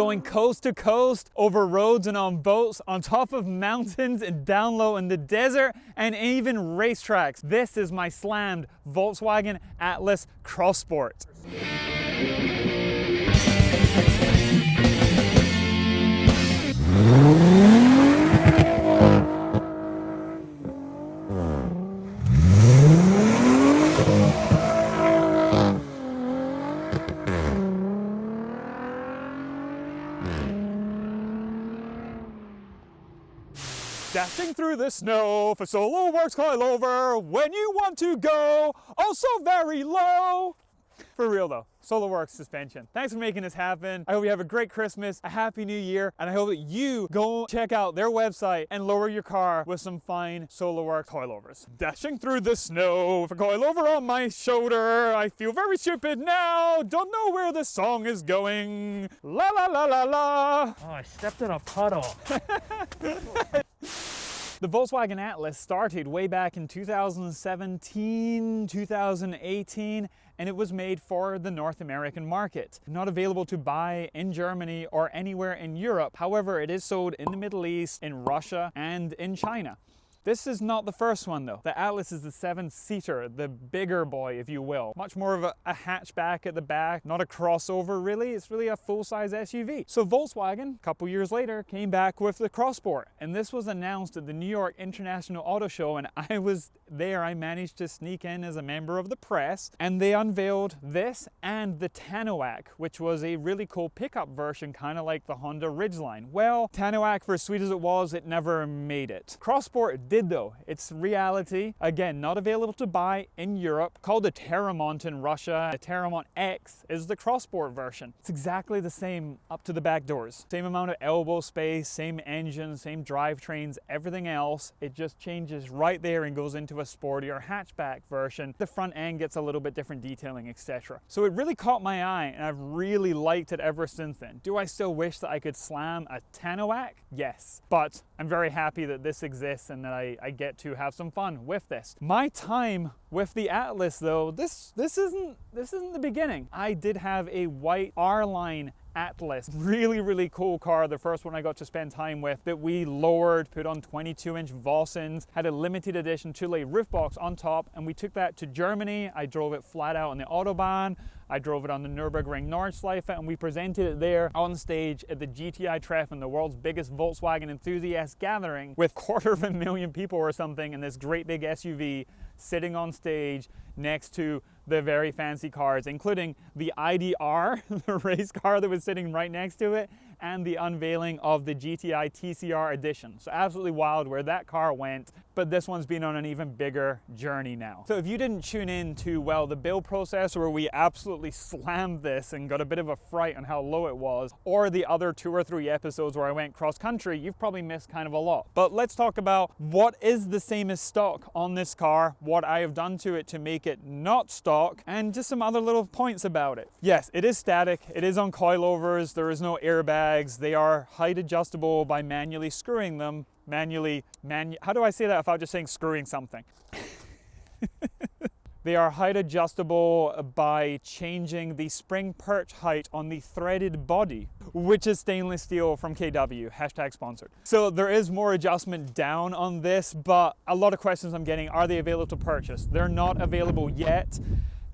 going coast to coast, over roads and on boats, on top of mountains and down low in the desert, and even racetracks. This is my slammed Volkswagen Atlas Cross Sport. Dashing through the snow for Solo-Werks coilover when you want to go also very low. For real though, Solo-Werks Suspension. Thanks for making this happen. I hope you have a great Christmas, a happy new year, and I hope that you go check out their website and lower your car with some fine Solo-Werks coilovers. Dashing through the snow with a coilover on my shoulder. I feel very stupid now. Don't know where the song is going. La la la la la. Oh, I stepped in a puddle. The Volkswagen Atlas started way back in 2017, 2018, and it was made for the North American market. Not available to buy in Germany or anywhere in Europe. However, it is sold in the Middle East, in Russia, and in China. This is not the first one though. The Atlas is the 7-seater, the bigger boy, if you will. Much more of a hatchback at the back, not a crossover really. It's really a full-size SUV. So Volkswagen, a couple years later, came back with the Cross Sport. And this was announced at the New York International Auto Show, and I was there. I managed to sneak in as a member of the press, and they unveiled this and the Tanoak, which was a really cool pickup version, kind of like the Honda Ridgeline. Well, Tanoak, for as sweet as it was, it never made it. Cross Sport did though. It's reality. Again, not available to buy in Europe. Called the Terramont in Russia. The Terramont X is the Cross Sport version. It's exactly the same up to the back doors. Same amount of elbow space, same engine, same drivetrains, everything else. It just changes right there and goes into a sportier hatchback version. The front end gets a little bit different detailing, etc. So it really caught my eye, and I've really liked it ever since then. Do I still wish that I could slam a Tanoak? Yes, but I'm very happy that this exists and that I get to have some fun with this. My time with the Atlas though, this isn't the beginning. I did have a white R-Line Atlas, really cool car, the first one I got to spend time with, that we lowered, put on 22-inch Vossens, had a limited edition 2-lay roof box on top, and we took that to Germany. I drove it flat out on the Autobahn. I drove it on the Nürburgring Nordschleife, and we presented it there on stage at the GTI Treffen, the world's biggest Volkswagen enthusiast gathering, with 250,000 people or something in this great big SUV sitting on stage next to the very fancy cars, including the IDR, the race car that was sitting right next to it, and the unveiling of the GTI TCR edition. So absolutely wild where that car went, but this one's been on an even bigger journey now. So if you didn't tune in to, well, the build process where we absolutely slammed this and got a bit of a fright on how low it was, or the other 2 or 3 episodes where I went cross country, you've probably missed kind of a lot. But let's talk about what is the same as stock on this car, what I have done to it to make it not stock, and just some other little points about it. Yes, it is static, it is on coilovers, there is no airbags, they are height adjustable by manually screwing them. How do I say that without just saying screwing something? They are height adjustable by changing the spring perch height on the threaded body, which is stainless steel from KW, #sponsored. So there is more adjustment down on this, but a lot of questions I'm getting, are they available to purchase? They're not available yet.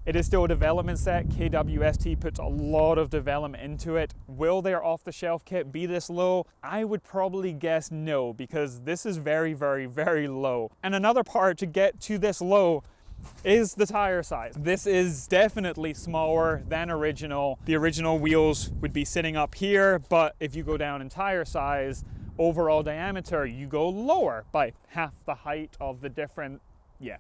It is still a development set. KWST puts a lot of development into it. Will their off-the-shelf kit be this low? I would probably guess no, because this is very low. And another part to get to this low is the tire size. This is definitely smaller than original. The original wheels would be sitting up here, but if you go down in tire size, overall diameter, you go lower by half the height of the different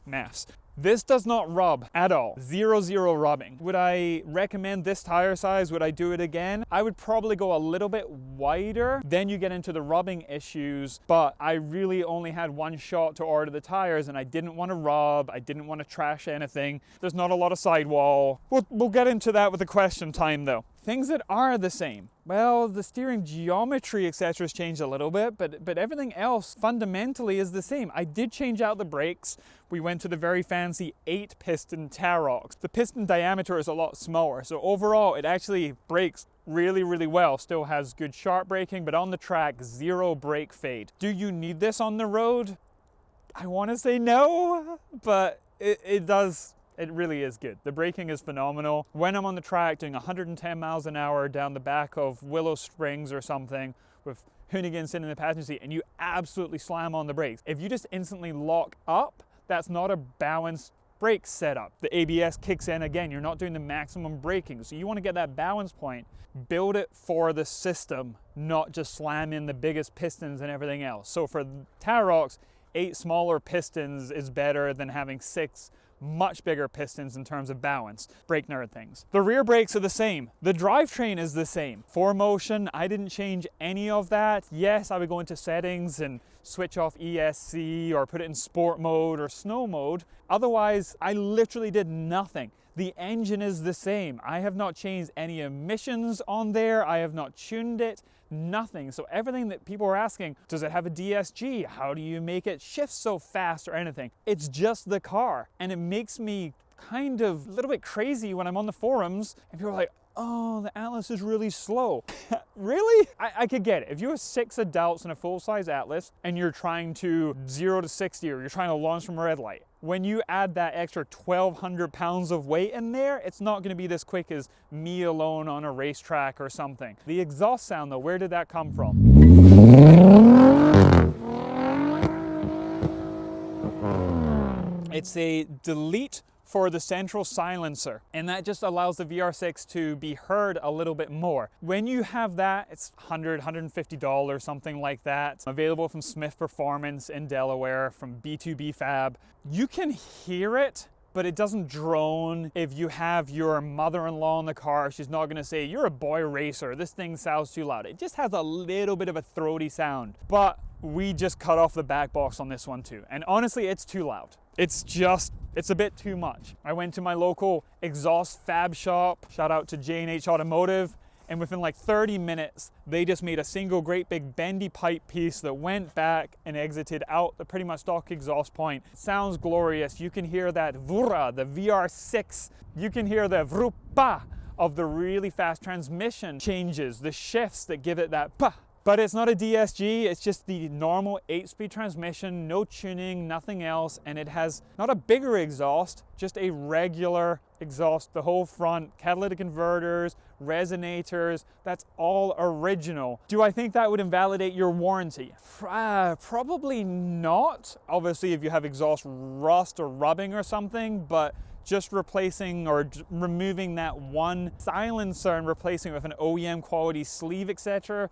mass. This does not rub at all. Zero rubbing. Would I recommend this tire size? Would I do it again? I would probably go a little bit wider. Then you get into the rubbing issues, but I really only had one shot to order the tires and I didn't want to rub. I didn't want to trash anything. There's not a lot of sidewall. We'll get into that with the question time though. Things that are the same. Well, the steering geometry, etc. has changed a little bit, but everything else fundamentally is the same. I did change out the brakes. We went to the very fancy 8-piston Tarox. The piston diameter is a lot smaller, so overall it actually brakes really, really well. Still has good sharp braking, but on the track, 0 brake fade. Do you need this on the road? I want to say no, but it does. It really is good. The braking is phenomenal. When I'm on the track doing 110 miles an hour down the back of Willow Springs or something with Hoonigan sitting in the passenger seat and you absolutely slam on the brakes, if you just instantly lock up, that's not a balanced brake setup. The ABS kicks in again. You're not doing the maximum braking. So you want to get that balance point. Build it for the system, not just slam in the biggest pistons and everything else. So for Tarox, 8 smaller pistons is better than having 6 much bigger pistons in terms of balance. Brake nerd things. The rear brakes are the same. The drivetrain is the same. 4Motion, I didn't change any of that. Yes, I would go into settings and switch off ESC or put it in sport mode or snow mode. Otherwise, I literally did nothing. The engine is the same. I have not changed any emissions on there. I have not tuned it. Nothing. So everything that people are asking, does it have a DSG? How do you make it shift so fast or anything? It's just the car. And it makes me kind of a little bit crazy when I'm on the forums and people are like, oh, the Atlas is really slow. Really? I could get it. If you have 6 adults in a full-size Atlas and you're trying to 0 to 60 or you're trying to launch from a red light, when you add that extra 1,200 pounds of weight in there, it's not going to be this quick as me alone on a racetrack or something. The exhaust sound though, where did that come from? It's a delete for the central silencer, and that just allows the VR6 to be heard a little bit more. When you have that, it's $100, $150, something like that. Available from Smith Performance in Delaware, from B2B Fab. You can hear it, but it doesn't drone. If you have your mother-in-law in the car, she's not gonna say, you're a boy racer, this thing sounds too loud. It just has a little bit of a throaty sound. But we just cut off the back box on this one too. And honestly, it's too loud. It's a bit too much. I went to my local exhaust fab shop, shout out to J&H Automotive, and within like 30 minutes, they just made a single great big bendy pipe piece that went back and exited out the pretty much stock exhaust point. It sounds glorious. You can hear that vura, the VR6. You can hear the vrupa of the really fast transmission changes, the shifts that give it that pa. But it's not a DSG, it's just the normal 8-speed transmission, no tuning, nothing else, and it has not a bigger exhaust, just a regular exhaust, the whole front, catalytic converters, resonators, that's all original. Do I think that would invalidate your warranty? Probably not. Obviously, if you have exhaust rust or rubbing or something, but just replacing or removing that one silencer and replacing it with an OEM quality sleeve, etc.,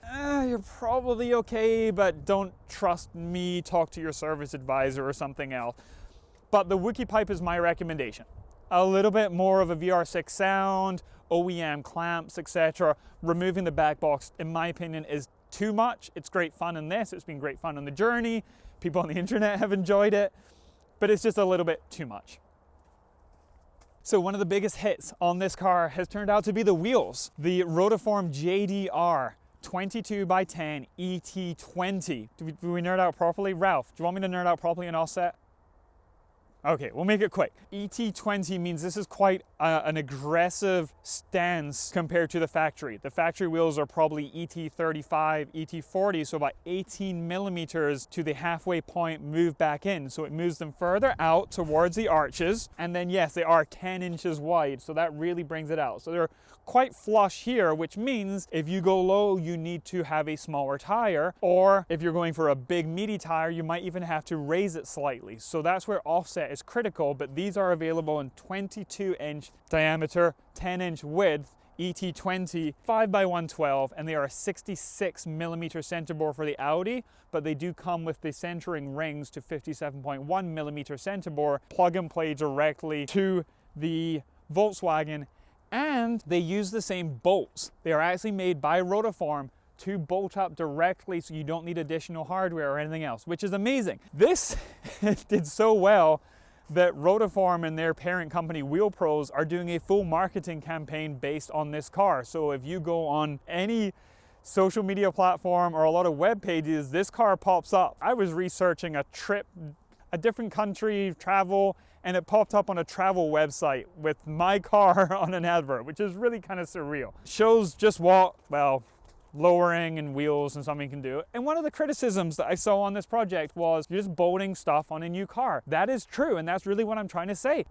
you're probably okay, but don't trust me, talk to your service advisor or something else. But the Wookiee pipe is my recommendation. A little bit more of a VR6 sound, OEM clamps, etc. Removing the back box, in my opinion, is too much. It's great fun in this, it's been great fun on the journey, people on the internet have enjoyed it, but it's just a little bit too much. So one of the biggest hits on this car has turned out to be the wheels. The Rotiform JDR 22x10 ET20. Do we nerd out properly? Ralph, do you want me to nerd out properly and offset? Okay, we'll make it quick. ET20 means this is quite an aggressive stance compared to the factory. The factory wheels are probably ET35, ET40, so about 18 millimeters to the halfway point move back in. So it moves them further out towards the arches. And then yes, they are 10 inches wide, so that really brings it out. So they're quite flush here, which means if you go low, you need to have a smaller tire, or if you're going for a big meaty tire, you might even have to raise it slightly. So that's where offset is critical, but these are available in 22-inch diameter, 10-inch width, ET20, 5x112, and they are a 66 millimeter center bore for the Audi, but they do come with the centering rings to 57.1 millimeter center bore, plug and play directly to the Volkswagen. And they use the same bolts. They are actually made by Rotiform to bolt up directly, so you don't need additional hardware or anything else, which is amazing. This did so well that Rotiform and their parent company Wheel Pros are doing a full marketing campaign based on this car. So if you go on any social media platform or a lot of web pages, this car pops up. I was researching a trip, a different country, travel, and it popped up on a travel website with my car on an advert, which is really kind of surreal. Shows just what, well, lowering and wheels and something can do. And one of the criticisms that I saw on this project was you're just bolting stuff on a new car. That is true, and that's really what I'm trying to say.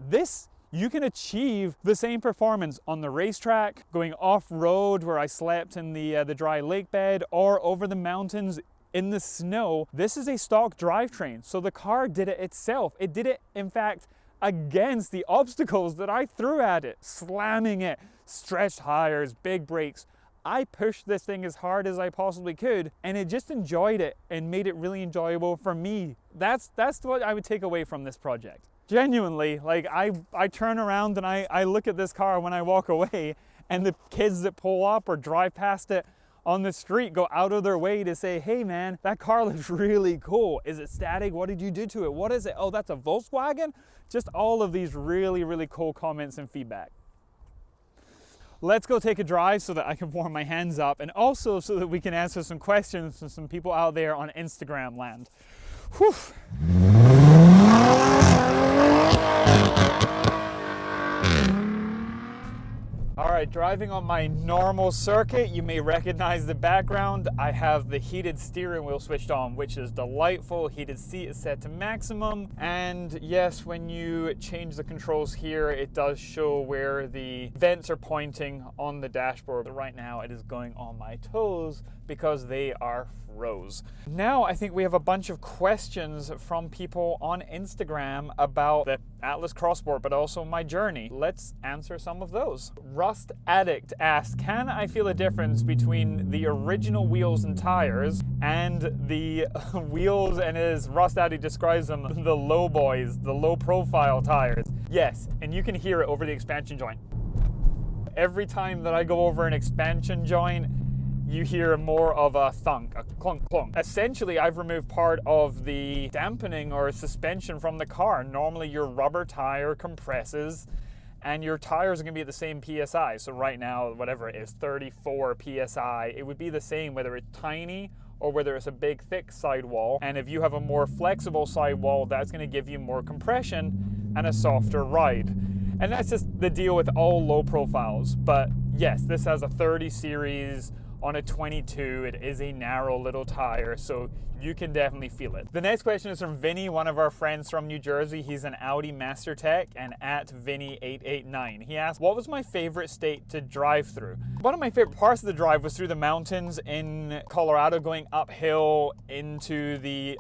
You can achieve the same performance on the racetrack, going off-road where I slept in the dry lake bed, or over the mountains in the snow. This is a stock drivetrain, so the car did it itself. It did it, in fact, against the obstacles that I threw at it, slamming it, stretched tires, big brakes. I pushed this thing as hard as I possibly could, and it just enjoyed it and made it really enjoyable for me. That's what I would take away from this project. Genuinely, like I turn around and I look at this car when I walk away, and the kids that pull up or drive past it on the street go out of their way to say, hey man, that car looks really cool. Is it static? What did you do to it? What is it? Oh, that's a Volkswagen? Just all of these really, really cool comments and feedback. Let's go take a drive so that I can warm my hands up, and also so that we can answer some questions from some people out there on Instagram land. Whew. All right, driving on my normal circuit, you may recognize the background. I have the heated steering wheel switched on, which is delightful. Heated seat is set to maximum. And yes, when you change the controls here, it does show where the vents are pointing on the dashboard. But right now it is going on my toes because they are froze. Now I think we have a bunch of questions from people on Instagram about the Atlas Cross Sport, but also my journey. Let's answer some of those. Rust Addict asked, can I feel a difference between the original wheels and tires and the wheels, and as Rust Addict describes them, the low boys, the low profile tires? Yes, and you can hear it over the expansion joint. Every time that I go over an expansion joint, you hear more of a thunk, a clunk clunk. Essentially, I've removed part of the dampening or suspension from the car. Normally your rubber tire compresses and your tires are gonna be at the same PSI. So right now, whatever it is, 34 PSI, it would be the same whether it's tiny or whether it's a big thick sidewall. And if you have a more flexible sidewall, that's gonna give you more compression and a softer ride. And that's just the deal with all low profiles. But yes, this has a 30 series on a 22. It is a narrow little tire, so you can definitely feel it. The next question is from Vinny, one of our friends from New Jersey. He's an Audi Master Tech and at Vinny889. He asked, what was my favorite state to drive through? One of my favorite parts of the drive was through the mountains in Colorado, going uphill into the...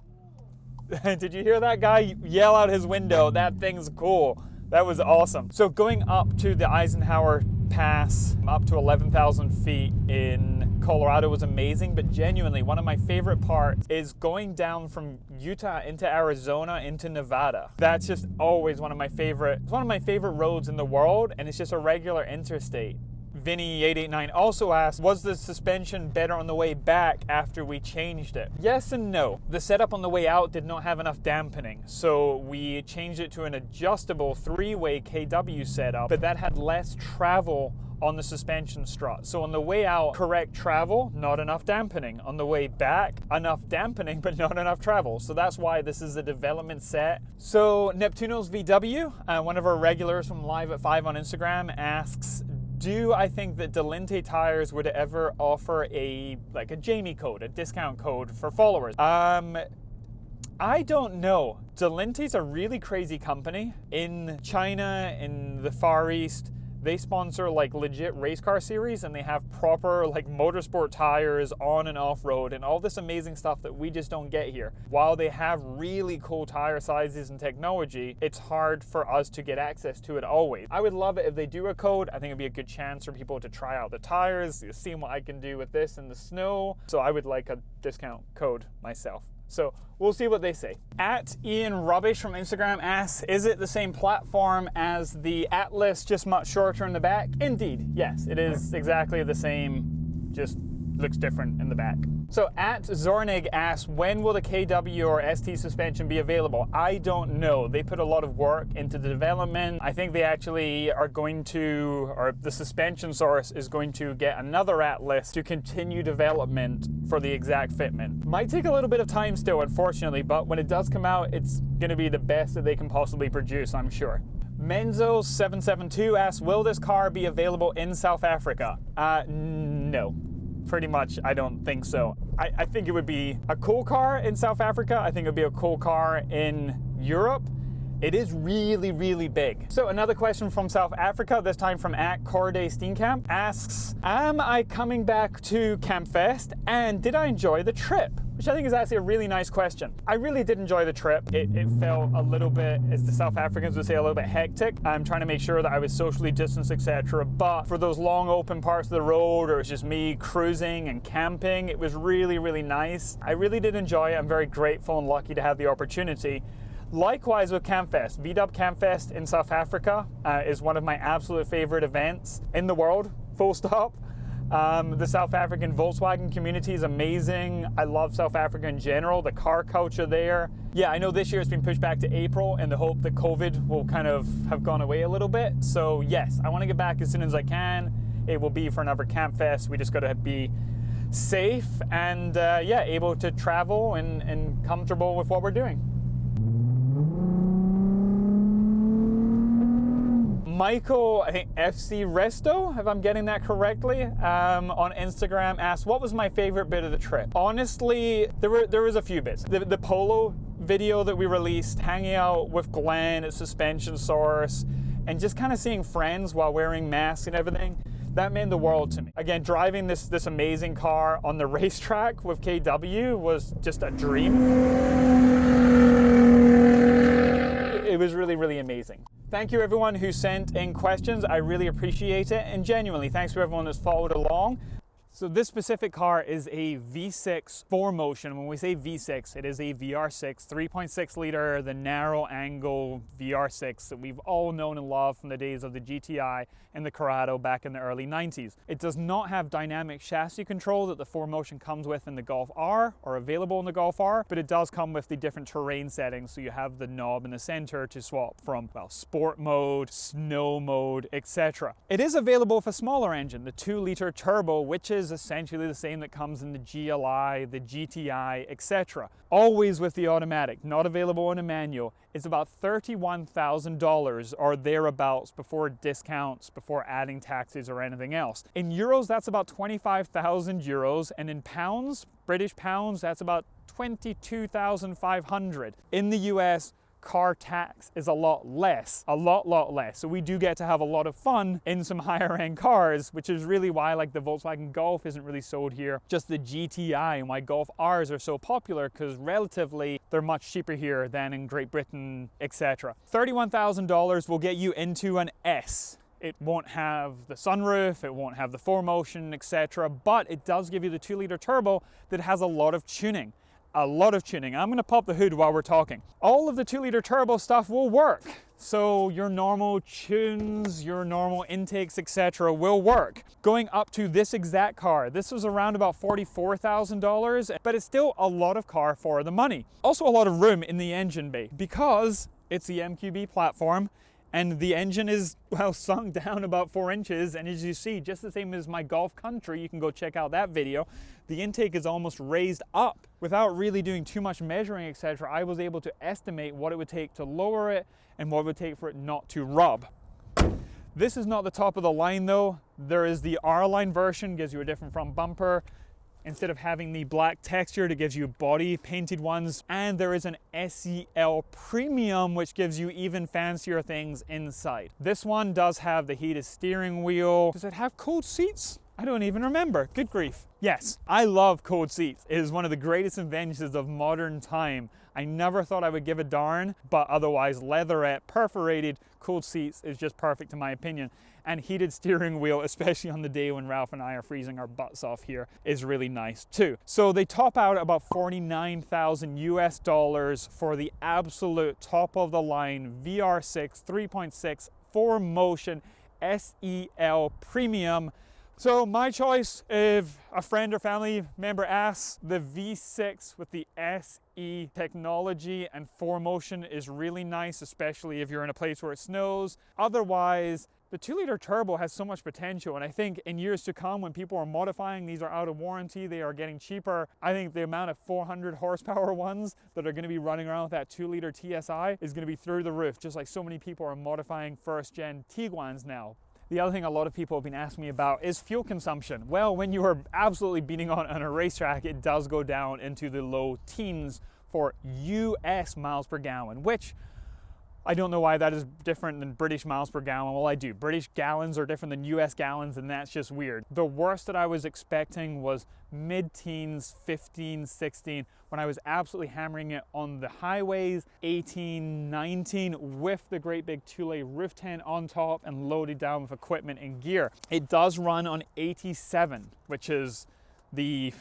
Did you hear that guy yell out his window? That thing's cool. That was awesome. So going up to the Eisenhower Pass, up to 11,000 feet in Colorado was amazing, but genuinely one of my favorite parts is going down from Utah into Arizona into Nevada. That's just always one of my favorite roads in the world, and it's just a regular interstate. Vinny889 also asked, was the suspension better on the way back after we changed it? Yes and no. The setup on the way out did not have enough dampening, so we changed it to an adjustable 3-way KW setup, but that had less travel on the suspension strut. So on the way out, correct travel, not enough dampening. On the way back, enough dampening, but not enough travel. So that's why this is a development set. So Neptuno's VW, one of our regulars from Live at 5 on Instagram, asks, do I think that Delinte tires would ever offer a Jamie code, a discount code for followers? I don't know. Delinte's a really crazy company. In China, in the Far East, they sponsor legit race car series, and they have proper motorsport tires on and off road and all this amazing stuff that we just don't get here. While they have really cool tire sizes and technology, it's hard for us to get access to it always. I would love it if they do a code. I think it'd be a good chance for people to try out the tires, see what I can do with this in the snow. So I would like a discount code myself. So we'll see what they say. At Ian Rubbish from Instagram asks, is it the same platform as the Atlas, just much shorter in the back? Indeed, yes, it is exactly the same, just looks different in the back. So at Zornig asks, when will the KW or ST suspension be available? I don't know. They put a lot of work into the development. I think they actually are going to, or the suspension source is going to get another Atlas to continue development for the exact fitment. Might take a little bit of time still, unfortunately, but when it does come out, it's going to be the best that they can possibly produce, I'm sure. Menzo772 asks, will this car be available in South Africa? No. Pretty much, I don't think so. I think it would be a cool car in South Africa. I think it would be a cool car in Europe. It is really, really big. So another question from South Africa, this time from @Corday_Steenkamp, asks, am I coming back to Campfest and did I enjoy the trip? Which I think is actually a really nice question. I really did enjoy the trip. It felt a little bit, as the South Africans would say, a little bit hectic. I'm trying to make sure that I was socially distanced, etc. But for those long open parts of the road, or it was just me cruising and camping, it was really, really nice. I really did enjoy it. I'm very grateful and lucky to have the opportunity. Likewise with Campfest. VW Campfest in South Africa is one of my absolute favorite events in the world, full stop. The South African Volkswagen community is amazing. I love South Africa in general, the car culture there. Yeah, I know this year it's been pushed back to April in the hope that COVID will kind of have gone away a little bit. So yes, I want to get back as soon as I can. It will be for another Campfest. We just got to be safe and yeah, able to travel and comfortable with what we're doing. Michael, I think FC Resto, if I'm getting that correctly, on Instagram asked, what was my favorite bit of the trip? Honestly, there was a few bits. The Polo video that we released, hanging out with Glenn at Suspension Source, and just kind of seeing friends while wearing masks and everything, that meant the world to me. Again, driving this amazing car on the racetrack with KW was just a dream. It was really, really amazing. Thank you everyone who sent in questions. I really appreciate it. And genuinely, thanks to everyone that's followed along. So this specific car is a V6 4Motion. When we say V6, it is a VR6, 3.6 liter, the narrow angle VR6 that we've all known and loved from the days of the GTI and the Corrado back in the early 90s. It does not have dynamic chassis control that the 4Motion comes with in the Golf R or available in the Golf R, but it does come with the different terrain settings. So you have the knob in the center to swap from, well, sport mode, snow mode, etc. It is available with a smaller engine, the 2-liter turbo, which is essentially the same that comes in the GLI, the GTI, etc. Always with the automatic, not available in a manual. It's about $31,000 or thereabouts before discounts, before adding taxes or anything else. In euros, that's about 25,000 euros, and in pounds, British pounds, that's about 22,500. In the US, car tax is a lot less. So we do get to have a lot of fun in some higher end cars, which is really why like the Volkswagen Golf isn't really sold here, just the GTI, and why Golf Rs are so popular, because relatively they're much cheaper here than in Great Britain, etc. $31,000 will get you into an S. It won't have the sunroof, it won't have the 4Motion, etc. But it does give you the 2-liter turbo that has a lot of tuning. I'm going to pop the hood while we're talking. All of the 2-liter turbo stuff will work. So your normal tunes, your normal intakes, etc. will work. Going up to this exact car, this was around about $44,000, but it's still a lot of car for the money. Also a lot of room in the engine bay because it's the MQB platform. And the engine is, well, sunk down about 4 inches. And as you see, just the same as my Golf Country, you can go check out that video, the intake is almost raised up. Without really doing too much measuring, etc., I was able to estimate what it would take to lower it and what it would take for it not to rub. This is not the top of the line though. There is the R-Line version, gives you a different front bumper. Instead of having the black texture, it gives you body painted ones. And there is an SEL Premium, which gives you even fancier things inside. This one does have the heated steering wheel. Does it have cooled seats? I don't even remember. Good grief. Yes, I love cooled seats. It is one of the greatest inventions of modern time. I never thought I would give a darn, but otherwise leatherette, perforated, cooled seats is just perfect in my opinion. And heated steering wheel, especially on the day when Ralph and I are freezing our butts off here, is really nice too. So they top out about 49,000 US dollars for the absolute top of the line VR6 3.6 4Motion SEL Premium So my choice, if a friend or family member asks, the V6 with the SE technology and 4Motion is really nice, especially if you're in a place where it snows. Otherwise, the 2-liter turbo has so much potential, and I think in years to come, when people are modifying, these are out of warranty, they are getting cheaper. I think the amount of 400 horsepower ones that are going to be running around with that 2-liter TSI is going to be through the roof, just like so many people are modifying first-gen Tiguans now. The other thing a lot of people have been asking me about is fuel consumption. Well, when you are absolutely beating on a racetrack, it does go down into the low teens for US miles per gallon, which I don't know why that is different than British miles per gallon. Well, I do. British gallons are different than US gallons, and that's just weird. The worst that I was expecting was mid-teens, 15, 16, when I was absolutely hammering it on the highways, 18, 19, with the great big Thule roof tent on top and loaded down with equipment and gear. It does run on 87, which is the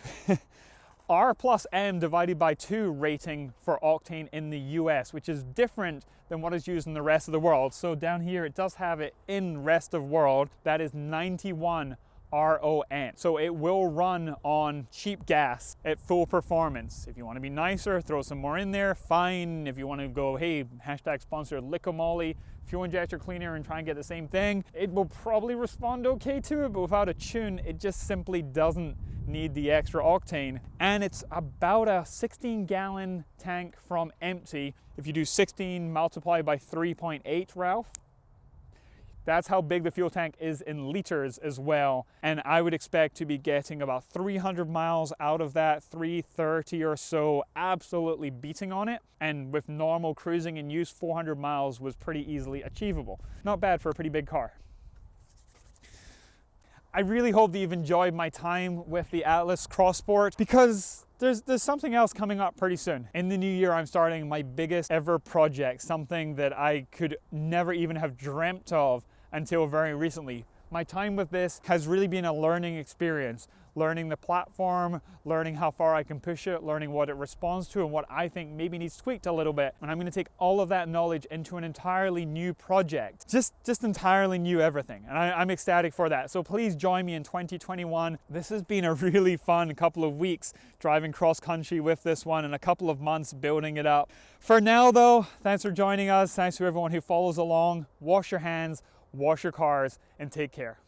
R plus M divided by 2 rating for octane in the US, which is different than what is used in the rest of the world. So down here it does have it in rest of world, that is 91 RON. So it will run on cheap gas at full performance. If you want to be nicer, throw some more in there, fine. If you want to go, hey, hashtag sponsor Lick-O-Moly fuel injector cleaner and try and get the same thing, it will probably respond okay to it, but without a tune, it just simply doesn't need the extra octane. And it's about a 16-gallon tank from empty. If you do 16 multiplied by 3.8, Ralph, that's how big the fuel tank is in liters as well. And I would expect to be getting about 300 miles out of that, 330 or so, absolutely beating on it. And with normal cruising and use, 400 miles was pretty easily achievable. Not bad for a pretty big car. I really hope that you've enjoyed my time with the Atlas Cross Sport, because there's something else coming up pretty soon. In the new year, I'm starting my biggest ever project, something that I could never even have dreamt of until very recently. My time with this has really been a learning experience. Learning the platform, learning how far I can push it, learning what it responds to and what I think maybe needs tweaked a little bit. And I'm going to take all of that knowledge into an entirely new project. Just entirely new everything. And I'm ecstatic for that. So please join me in 2021. This has been a really fun couple of weeks driving cross country with this one and a couple of months building it up. For now though, thanks for joining us. Thanks to everyone who follows along. Wash your hands, wash your cars, and take care.